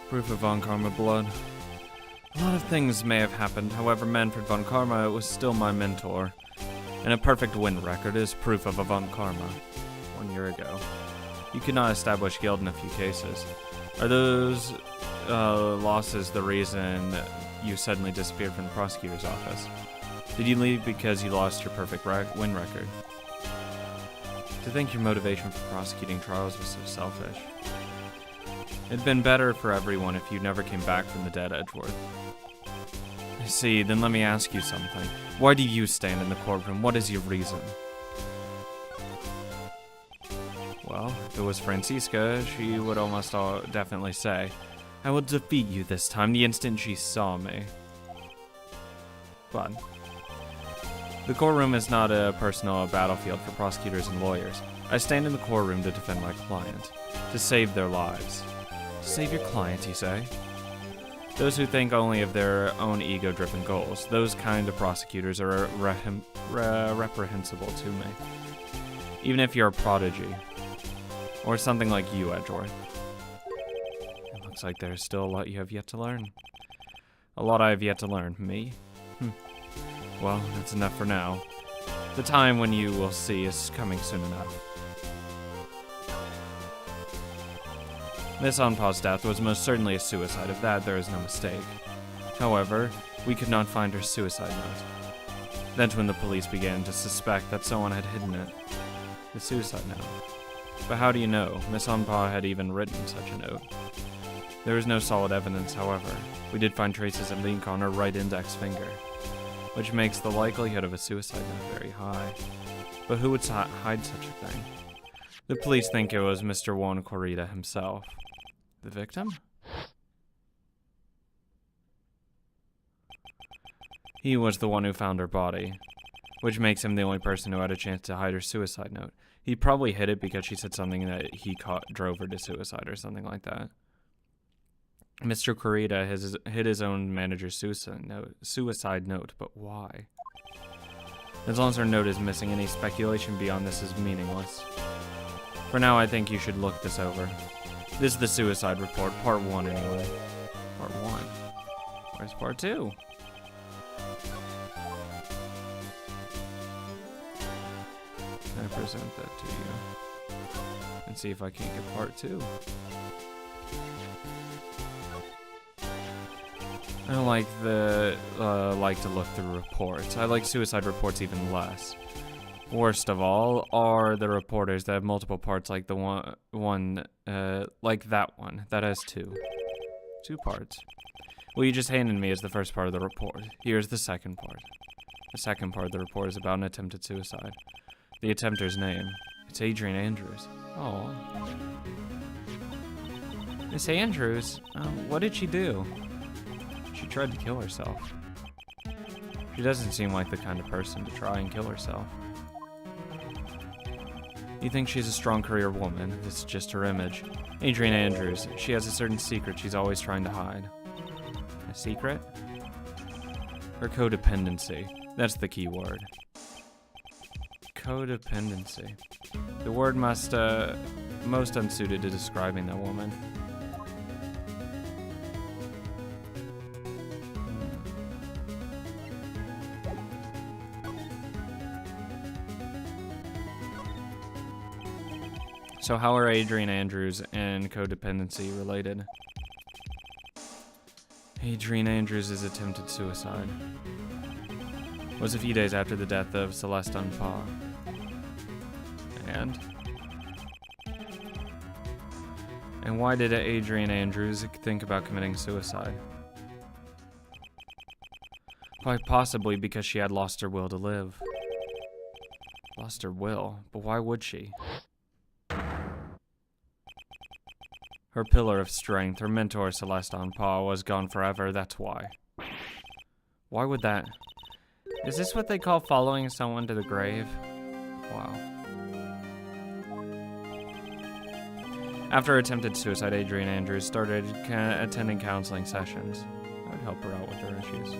Proof of Von Karma blood. A lot of things may have happened, however, Manfred von Karma was still my mentor. And a perfect win record is proof of a Von Karma. 1 year ago. You could not establish guilt in a few cases. Are those losses the reason you suddenly disappeared from the prosecutor's office? Did you leave because you lost your perfect win record? To think your motivation for prosecuting trials was so selfish. It'd been better for everyone if you never came back from the dead, Edgeworth. I see, then let me ask you something. Why do you stand in the courtroom? What is your reason? Well, if it was Franziska, she would almost definitely say, I will defeat you this time the instant she saw me. But the courtroom is not a personal battlefield for prosecutors and lawyers. I stand in the courtroom to defend my client, to save their lives. To save your client, you say? Those who think only of their own ego-driven goals, those kind of prosecutors are reprehensible to me. Even if you're a prodigy. Or something like you, Edgeworth. It looks like there's still a lot you have yet to learn. A lot I have yet to learn. Me? Well, that's enough for now. The time when you will see is coming soon enough. Miss Onpaw's death was most certainly a suicide. Of that, there is no mistake. However, we could not find her suicide note. That's when the police began to suspect that someone had hidden it. The suicide note. But how do you know? Miss Onpaw had even written such a note. There was no solid evidence, however. We did find traces of ink on her right index finger, which makes the likelihood of a suicide note very high. But who would hide such a thing? The police think it was Mr. Juan Corrida himself. The victim? He was the one who found her body, which makes him the only person who had a chance to hide her suicide note. He probably hid it because she said something that he drove her to suicide or something like that. Mr. Corrida has hid his own manager's suicide note, but why? As long as her note is missing, any speculation beyond this is meaningless. For now, I think you should look this over. This is the suicide report, part 1 anyway. Part 1? Where's part 2? Can I present that to you? And see if I can't get part 2. I don't like to look through reports. I like suicide reports even less. Worst of all are the reporters that have multiple parts, like the like that one that has 2 parts. What you just handed me is the first part of the report. Here's the second part. The second part of the report is about an attempted suicide. The attempter's name. It's Adrian Andrews. Oh. Miss Andrews? What did she do? She tried to kill herself. She doesn't seem like the kind of person to try and kill herself. You think she's a strong career woman. This is just her image. Adrian Andrews. She has a certain secret she's always trying to hide. A secret? Her codependency. That's the key word. Codependency. The word most unsuited to describing that woman. So how are Adrian Andrews and codependency related? Adrian Andrews' attempted suicide was a few days after the death of Celeste Onpaw. And why did Adrian Andrews think about committing suicide? Quite possibly because she had lost her will to live. Lost her will? But why would she? Her pillar of strength, her mentor Celeste Onpaw, was gone forever, that's why. Why would that? Is this what they call following someone to the grave? Wow. After attempted suicide, Adrian Andrews started attending counseling sessions. I would help her out with her issues.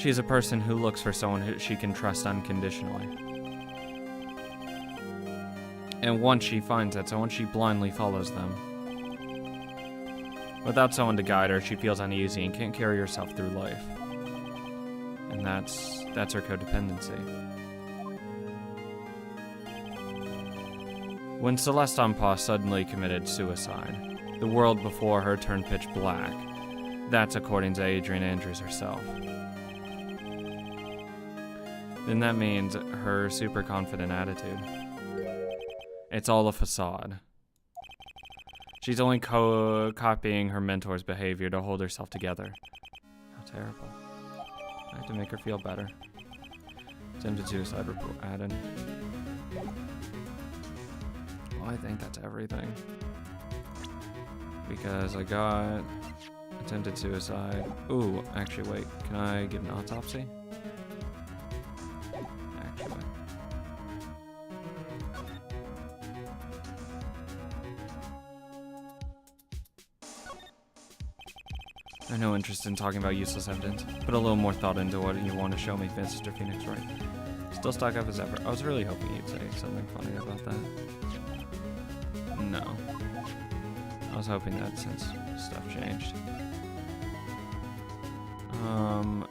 She is a person who looks for someone who she can trust unconditionally. And once she finds it, so once she blindly follows them. Without someone to guide her, she feels uneasy and can't carry herself through life. And that's her codependency. When Celeste Ampah suddenly committed suicide, the world before her turned pitch black. That's according to Adrienne Andrews herself. Then that means her super confident attitude. It's all a facade. She's only copying her mentor's behavior to hold herself together. How terrible. I have to make her feel better. Attempted suicide report added. Well, I think that's everything. Because I got attempted suicide. Ooh, actually, wait. Can I get an autopsy? Actually. I have no interest in talking about useless evidence. Put a little more thought into what you want to show me, Mr. Phoenix Wright. Still stuck up as ever. I was really hoping you'd say something funny about that. No. I was hoping that since stuff changed.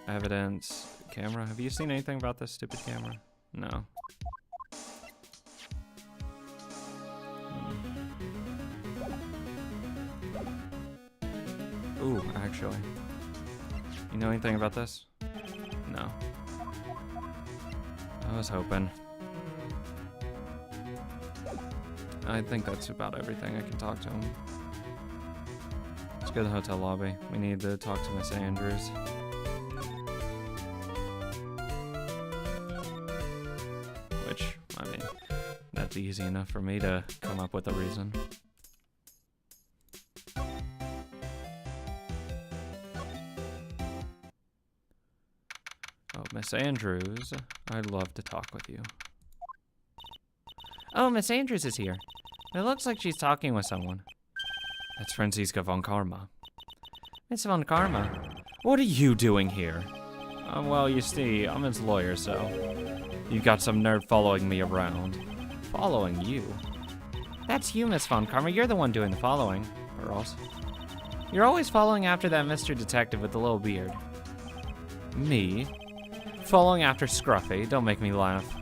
Evidence. Camera. Have you seen anything about this stupid camera? No. Ooh, actually. You know anything about this? No. I was hoping. I think that's about everything. I can talk to him. Let's go to the hotel lobby. We need to talk to Miss Andrews. Which, I mean, that's easy enough for me to come up with a reason. Oh, Miss Andrews, I'd love to talk with you. Oh, Miss Andrews is here. It looks like she's talking with someone. That's Franziska von Karma. Miss von Karma? What are you doing here? Well, you see, I'm his lawyer, so... You've got some nerd following me around. Following you? That's you, Miss von Karma. You're the one doing the following. Or else. You're always following after that Mr. Detective with the little beard. Me? Following after Scruffy? Don't make me laugh.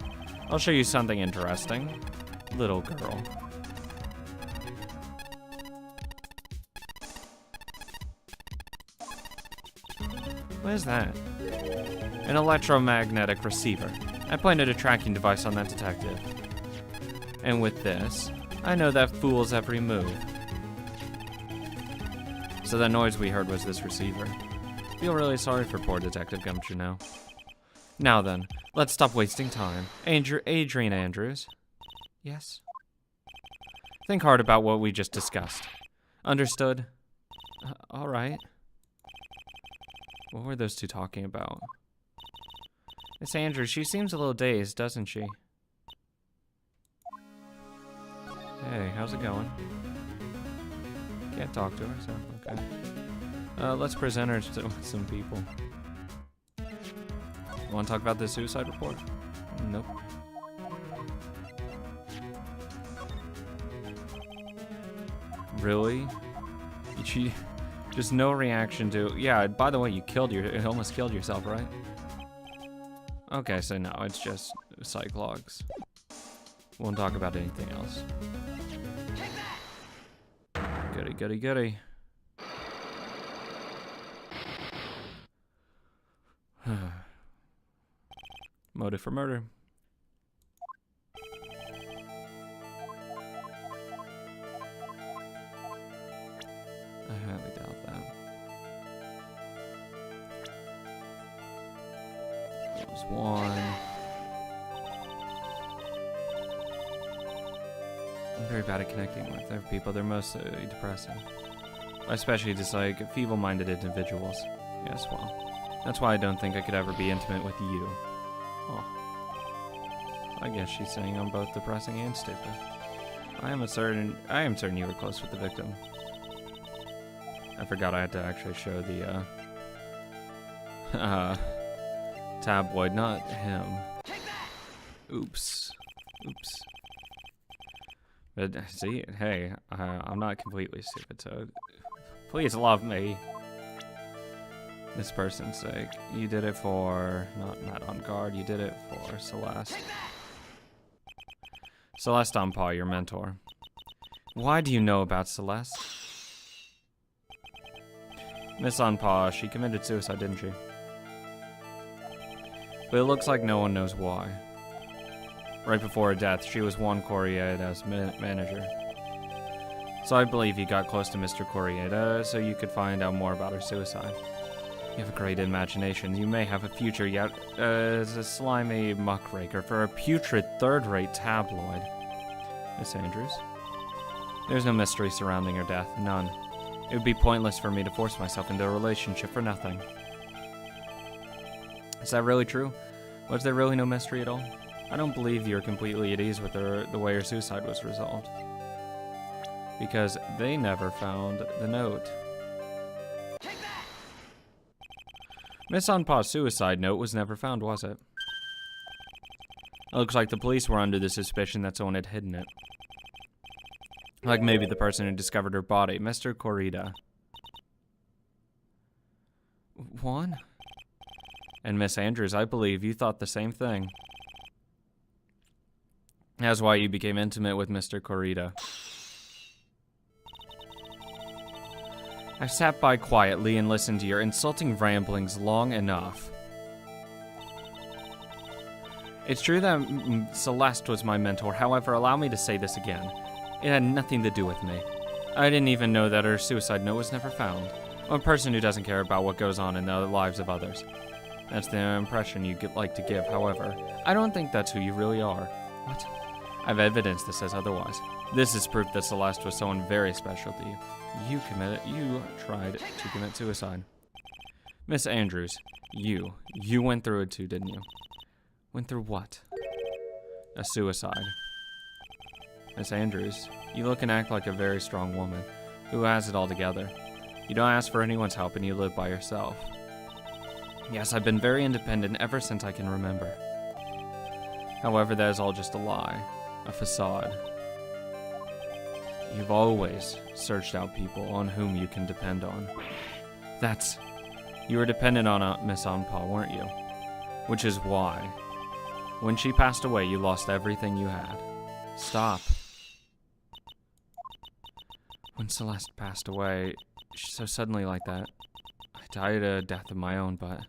I'll show you something interesting. Little girl. What is that? An electromagnetic receiver. I pointed a tracking device on that detective. And with this, I know that fool's every move. So that noise we heard was this receiver. Feel really sorry for poor Detective Gumshoe now. Now then, let's stop wasting time. Adrienne Andrews. Yes? Think hard about what we just discussed. Understood? All right. What were those two talking about? Miss Andrews, she seems a little dazed, doesn't she? Hey, how's it going? Can't talk to her, so okay. Let's present her to some people. Want to talk about the suicide report? Nope. Really? She just no reaction to. Yeah. By the way, you almost killed yourself, right? Okay, so no, it's just psych logs. Won't talk about anything else. Goody, goody, goody. Motive for murder. I highly doubt that. That was one. I'm very bad at connecting with other people. They're mostly depressing. I especially dislike feeble-minded individuals. Yes, well, that's why I don't think I could ever be intimate with you. Oh. I guess she's saying I'm both depressing and stupid. I am certain you were close with the victim. I forgot I had to actually show the tabloid, not him. Oops. Oops. But see, hey, I'm not completely stupid, so please love me. This person's sake. You did it for, not Matt on guard, you did it for Celeste. Celeste Onpaw, your mentor. Why do you know about Celeste? Miss Onpaw, she committed suicide, didn't she? But it looks like no one knows why. Right before her death, she was Juan Corrieda's manager. So I believe you got close to Mr. Corrieda so you could find out more about her suicide. You have a great imagination. You may have a future yet as a slimy muckraker for a putrid third-rate tabloid. Miss Andrews? There's no mystery surrounding her death. None. It would be pointless for me to force myself into a relationship for nothing. Is that really true? Was there really no mystery at all? I don't believe you're completely at ease with the way her suicide was resolved. Because they never found the note. Miss Onpaw's suicide note was never found, was it? It looks like the police were under the suspicion that someone had hidden it. Like maybe the person who discovered her body, Mr. Corrida. Juan? And Miss Andrews, I believe you thought the same thing. That's why you became intimate with Mr. Corrida. I've sat by quietly and listened to your insulting ramblings long enough. It's true that Celeste was my mentor, however, allow me to say this again. It had nothing to do with me. I didn't even know that her suicide note was never found. I'm a person who doesn't care about what goes on in the lives of others. That's the impression you like to give, however. I don't think that's who you really are. What? I have evidence that says otherwise. This is proof that Celeste was someone very special to you. You tried to commit suicide. Miss Andrews, you went through it too, didn't you? Went through what? A suicide. Miss Andrews, you look and act like a very strong woman who has it all together. You don't ask for anyone's help and you live by yourself. Yes, I've been very independent ever since I can remember. However, that is all just a lie, a facade. You've always searched out people on whom you can depend on. You were dependent on Miss Onpaw, weren't you? Which is why, when she passed away, you lost everything you had. Stop. When Celeste passed away, so suddenly like that, I died a death of my own, but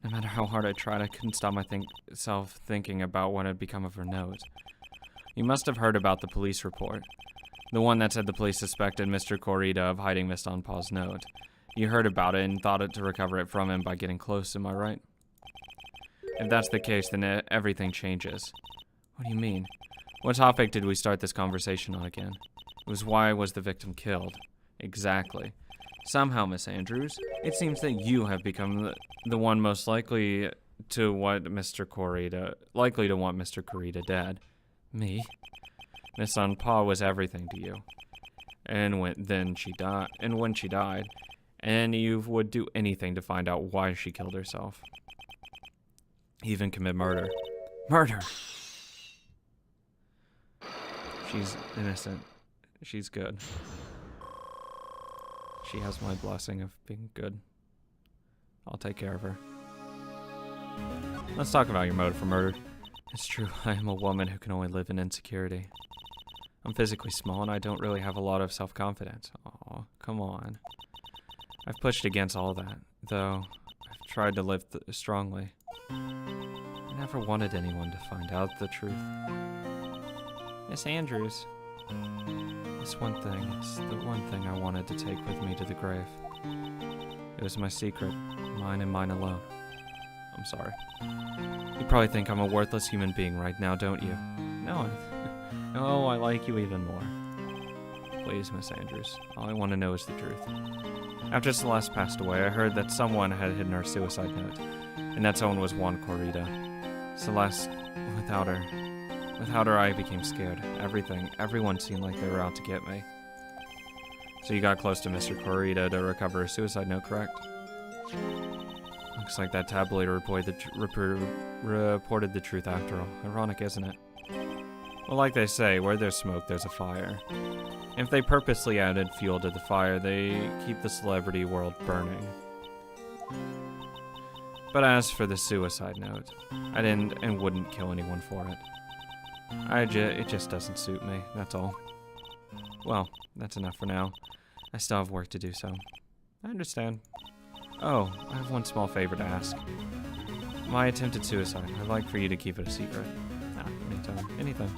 no matter how hard I tried, I couldn't stop myself thinking about what had become of her note. You must have heard about the police report. The one that said the police suspected Mr. Corrida of hiding Miss Onpaw's note. You heard about it and thought it to recover it from him by getting close, am I right? If that's the case, then everything changes. What do you mean? What topic did we start this conversation on again? It was why was the victim killed? Exactly. Somehow, Miss Andrews, it seems that you have become the one most likely to want Mr. Corrida dead. Me? Miss Onpaw was everything to you. And when she died, and you would do anything to find out why she killed herself. Even commit murder. Murder! She's innocent. She's good. She has my blessing of being good. I'll take care of her. Let's talk about your motive for murder. It's true, I am a woman who can only live in insecurity. I'm physically small and I don't really have a lot of self-confidence. Aw, come on. I've pushed against all that, though I've tried to live strongly. I never wanted anyone to find out the truth. Miss Andrews, this one thing is the one thing I wanted to take with me to the grave. It was my secret, mine and mine alone. I'm sorry. You probably think I'm a worthless human being right now, don't you? No, I like you even more. Please, Miss Andrews, all I want to know is the truth. After Celeste passed away, I heard that someone had hidden her suicide note, and that someone was Juan Corrida. Celeste, without her I became scared. Everyone seemed like they were out to get me. So you got close to Mr. Corrida to recover her suicide note, correct? Looks like that tabloid reported the truth after all. Ironic, isn't it? Well, like they say, where there's smoke, there's a fire. If they purposely added fuel to the fire, they keep the celebrity world burning. But as for the suicide note, I didn't and wouldn't kill anyone for it. It just doesn't suit me, that's all. Well, that's enough for now. I still have work to do, so I understand. Oh, I have one small favor to ask. My attempted suicide, I'd like for you to keep it a secret. Anything.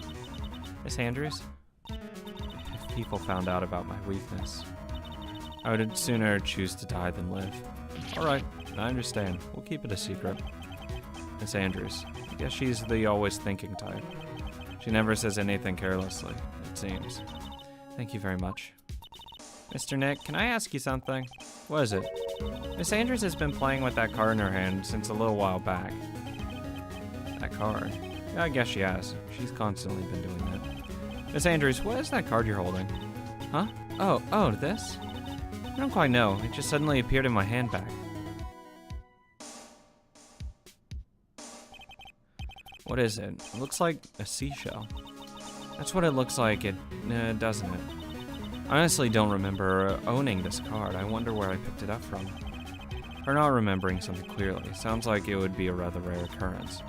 Miss Andrews? If people found out about my weakness, I would sooner choose to die than live. Alright, I understand. We'll keep it a secret. Miss Andrews, I guess she's the always thinking type. She never says anything carelessly, it seems. Thank you very much. Mr. Nick, can I ask you something? What is it? Miss Andrews has been playing with that card in her hand since a little while back. That card? Yeah, I guess she has. She's constantly been doing that. Miss Andrews, what is that card you're holding? Huh? Oh, this? I don't quite know. It just suddenly appeared in my handbag. What is it? It looks like a seashell. That's what it looks like, doesn't it? I honestly don't remember owning this card. I wonder where I picked it up from. Or not remembering something clearly. Sounds like it would be a rather rare occurrence.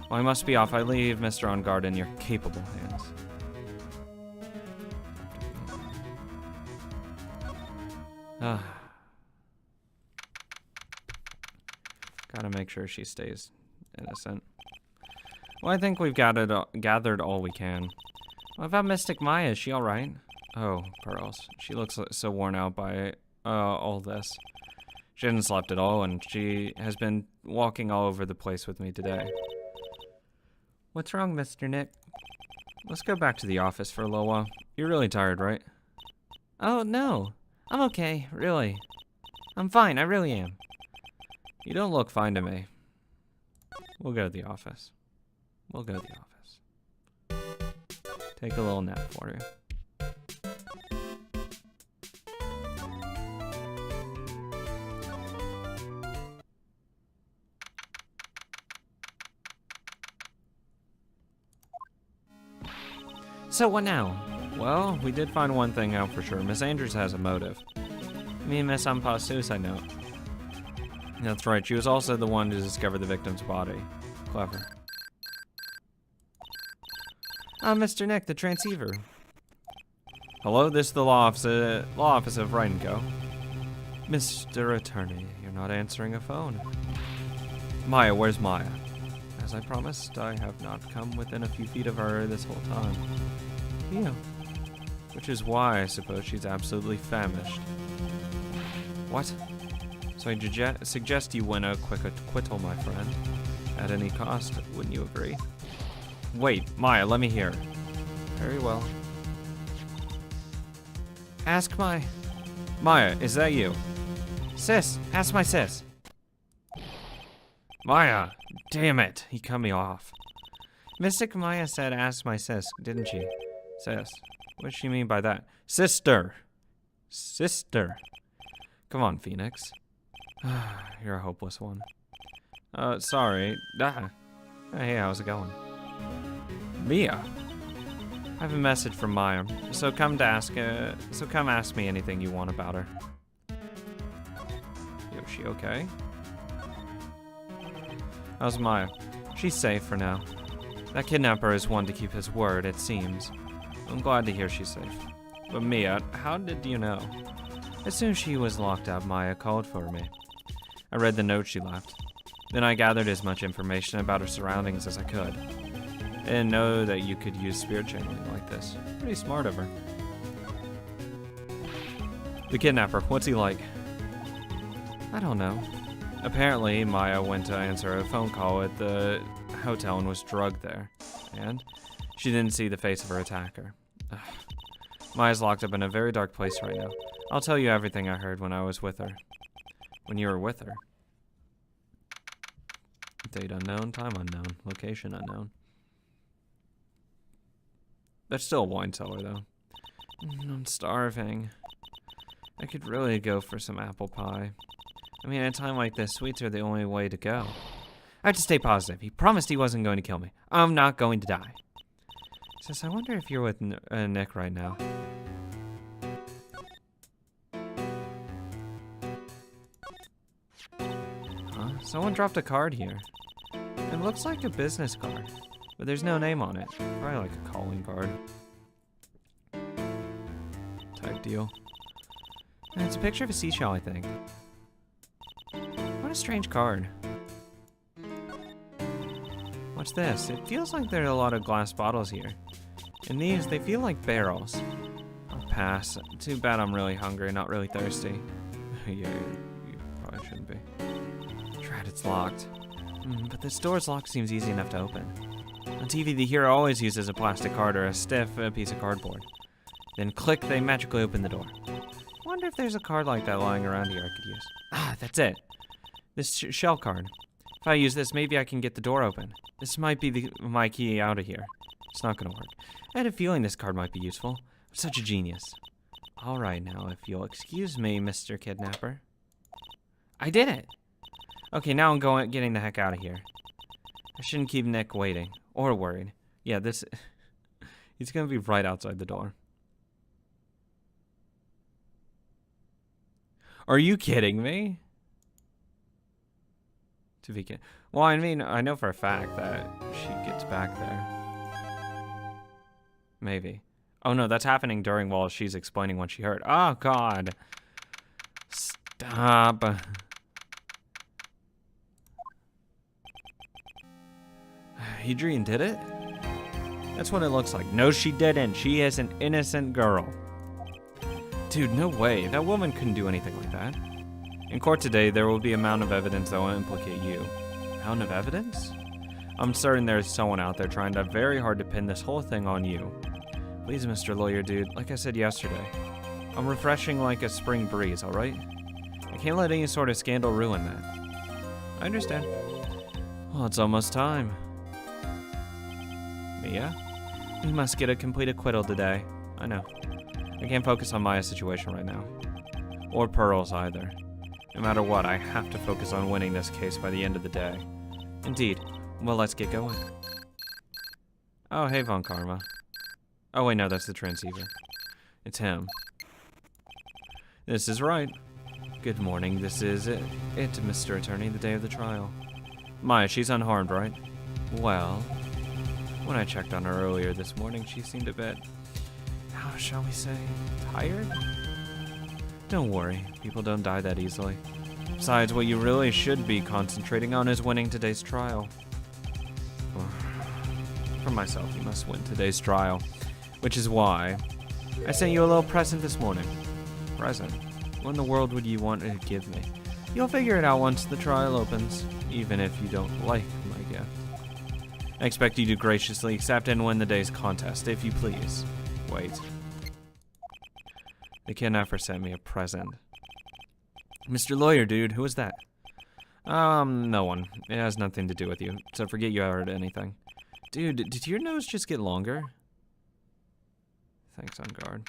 Well, I must be off. I leave Mr. On Guard in your capable hands. Gotta make sure she stays innocent. Well, I think we've gathered all we can. What about Mystic Maya? Is she alright? Oh, Pearls. She looks so worn out by all this. She hasn't slept at all, and she has been walking all over the place with me today. What's wrong, Mr. Nick? Let's go back to the office for a little while. You're really tired, right? Oh, no. I'm okay, really. I'm fine, I really am. You don't look fine to me. We'll go to the office. We'll go to the office. Take a little nap for you. So what now? Well, we did find one thing out for sure. Miss Andrews has a motive. Me and Miss Umpa's suicide note. That's right, she was also the one to discover the victim's body. Clever. Mr. Nick, the transceiver. Hello, this is the law office of Right and Go. Mr. Attorney, you're not answering a phone. Maya, where's Maya? As I promised, I have not come within a few feet of her this whole time. Yeah. Which is why I suppose she's absolutely famished. What? So I suggest you win a quick acquittal, my friend. At any cost, wouldn't you agree? Wait, Maya, let me hear. Very well. Ask my... Maya, is that you? Sis, ask my sis. Maya, damn it, he cut me off. Mystic Maya said ask my sis, didn't she? Sis, what does she mean by that? Sister. Sister. Come on, Phoenix. You're a hopeless one. Sorry. Hey, how's it going? Mia. I have a message from Maya, so come ask me anything you want about her. Is she okay? How's Maya? She's safe for now. That kidnapper is one to keep his word, it seems. I'm glad to hear she's safe. But Mia, how did you know? As soon as she was locked up, Maya called for me. I read the note she left. Then I gathered as much information about her surroundings as I could. I didn't know that you could use spirit channeling like this. Pretty smart of her. The kidnapper, what's he like? I don't know. Apparently, Maya went to answer a phone call at the hotel and was drugged there. And she didn't see the face of her attacker. Ugh. Maya's locked up in a very dark place right now. I'll tell you everything I heard when I was with her. When you were with her. Date unknown, time unknown, location unknown. That's still a wine cellar, though. I'm starving. I could really go for some apple pie. I mean, at a time like this, sweets are the only way to go. I have to stay positive. He promised he wasn't going to kill me. I'm not going to die. Sis, I wonder if you're with Nick right now. Huh? Someone dropped a card here. It looks like a business card, but there's no name on it. Probably like a calling card. Type deal. And it's a picture of a seashell, I think. What a strange card. What's this? It feels like there are a lot of glass bottles here. And these, they feel like barrels. I'll pass. Too bad I'm really hungry, not really thirsty. Yeah, you probably shouldn't be. Drat, it's locked. But this door's lock seems easy enough to open. On TV, the hero always uses a plastic card or a stiff piece of cardboard. Then click, they magically open the door. Wonder if there's a card like that lying around here I could use. Ah, that's it. This shell card. If I use this, maybe I can get the door open. This might be my key out of here. It's not gonna work. I had a feeling this card might be useful. I'm such a genius. Alright now, if you'll excuse me, Mr. Kidnapper. I did it! Okay, now I'm getting the heck out of here. I shouldn't keep Nick waiting. Or worried. Yeah, he's gonna be right outside the door. Are you kidding me? Well, I mean, I know for a fact that she gets back there. Maybe. Oh no, that's happening while she's explaining what she heard. Oh god. Stop. Adrian did it? That's what it looks like. No, she didn't. She is an innocent girl. Dude, no way. That woman couldn't do anything like that. In court today, there will be a mountain of evidence that will implicate you. Mountain of evidence? I'm certain there's someone out there trying very hard to pin this whole thing on you. Please, Mr. Lawyer Dude, like I said yesterday, I'm refreshing like a spring breeze, alright? I can't let any sort of scandal ruin that. I understand. Well, it's almost time. Mia? We must get a complete acquittal today. I know. I can't focus on Maya's situation right now. Or Pearl's either. No matter what, I have to focus on winning this case by the end of the day. Indeed. Well, let's get going. Oh, hey, Von Karma. Oh, wait, no, that's the transceiver. It's him. This is right. Good morning. This is it, Mr. Attorney, the day of the trial. Maya, she's unharmed, right? Well, when I checked on her earlier this morning, she seemed a bit, how shall we say, tired? Don't worry, people don't die that easily. Besides, what you really should be concentrating on is winning today's trial. For myself, you must win today's trial. Which is why I sent you a little present this morning. Present? What in the world would you want to give me? You'll figure it out once the trial opens, even if you don't like my gift. I expect you to graciously accept and win the day's contest, if you please. Wait. The kidnapper sent me a present. Mr. Lawyer Dude, who is that? No one. It has nothing to do with you, so forget you ever heard anything. Dude, did your nose just get longer? Thanks, on guard.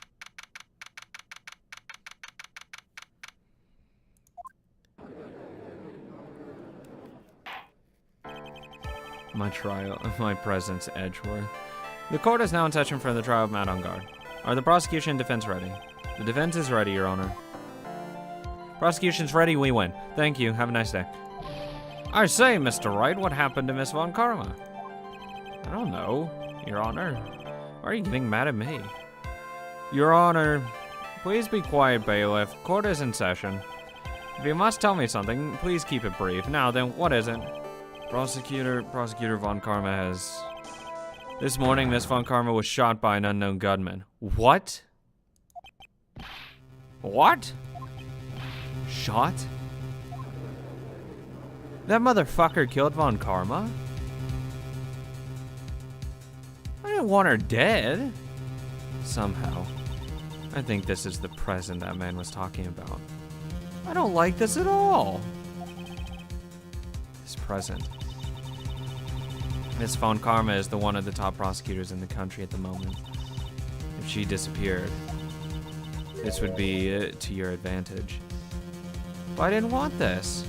My presence, Edgeworth. The court is now in session for the trial of Matt on guard. Are the prosecution and defense ready? The defense is ready, Your Honor. Prosecution's ready, we win. Thank you, have a nice day. I say, Mr. Wright, what happened to Miss Von Karma? I don't know, Your Honor. Why are you getting mad at me? Your Honor, please be quiet, bailiff. Court is in session. If you must tell me something, please keep it brief. Now then, what is it? Prosecutor Von Karma has... This morning, Miss Von Karma was shot by an unknown gunman. What? What? Shot? That motherfucker killed Von Karma? I didn't want her dead. Somehow. I think this is the present that man was talking about. I don't like this at all. This present. Miss Von Karma is one of the top prosecutors in the country at the moment. If she disappeared, this would be to your advantage. But I didn't want this.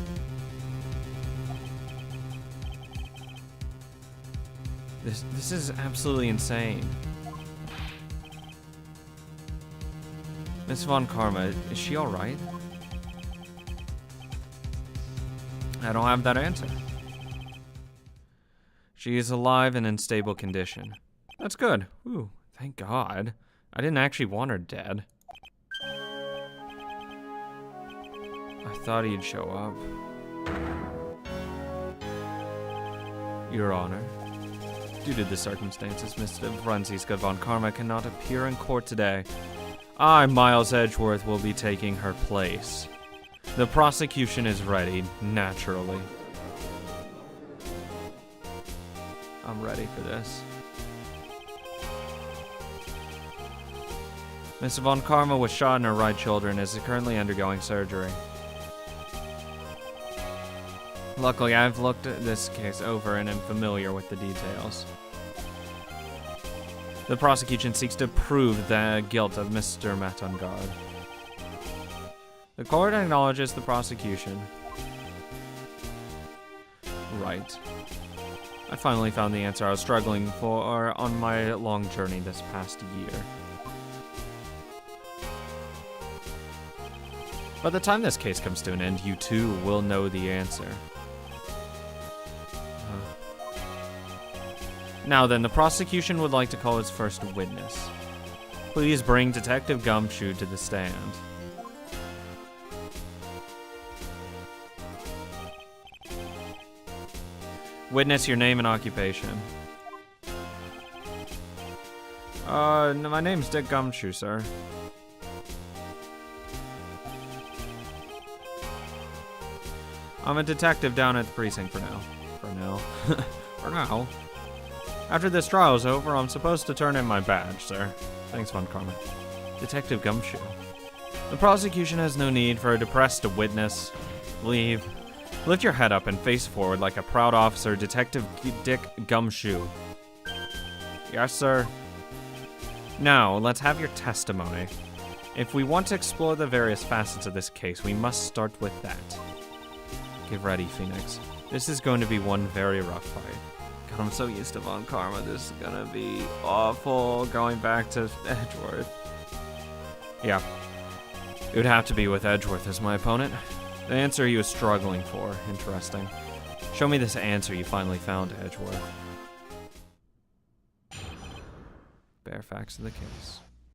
This is absolutely insane. Miss Von Karma, is she alright? I don't have that answer. She is alive and in stable condition. That's good. Ooh, thank God. I didn't actually want her dead. I thought he'd show up. Your Honor, due to the circumstances, Mr. Franziska Von Karma cannot appear in court today. I, Miles Edgeworth, will be taking her place. The prosecution is ready, naturally. I'm ready for this. Miss Von Karma was shot in her right shoulder and is currently undergoing surgery. Luckily, I've looked this case over and am familiar with the details. The prosecution seeks to prove the guilt of Mr. Matangard. The court acknowledges the prosecution. Right. I finally found the answer I was struggling for on my long journey this past year. By the time this case comes to an end, you too will know the answer. Now then, the prosecution would like to call its first witness. Please bring Detective Gumshoe to the stand. Witness, your name and occupation. No, my name's Dick Gumshoe, sir. I'm a detective down at the precinct for now. For now. After this trial is over, I'm supposed to turn in my badge, sir. Thanks, Von Karma. Detective Gumshoe. The prosecution has no need for a depressed witness. Leave. Lift your head up and face forward like a proud officer, Detective Dick Gumshoe. Yes, sir. Now, let's have your testimony. If we want to explore the various facets of this case, we must start with that. Get ready, Phoenix. This is going to be one very rough fight. God, I'm so used to Von Karma. This is gonna be awful going back to Edgeworth. Yeah. It would have to be with Edgeworth as my opponent. The answer he was struggling for. Interesting. Show me this answer you finally found, Edgeworth. Bare facts of the case.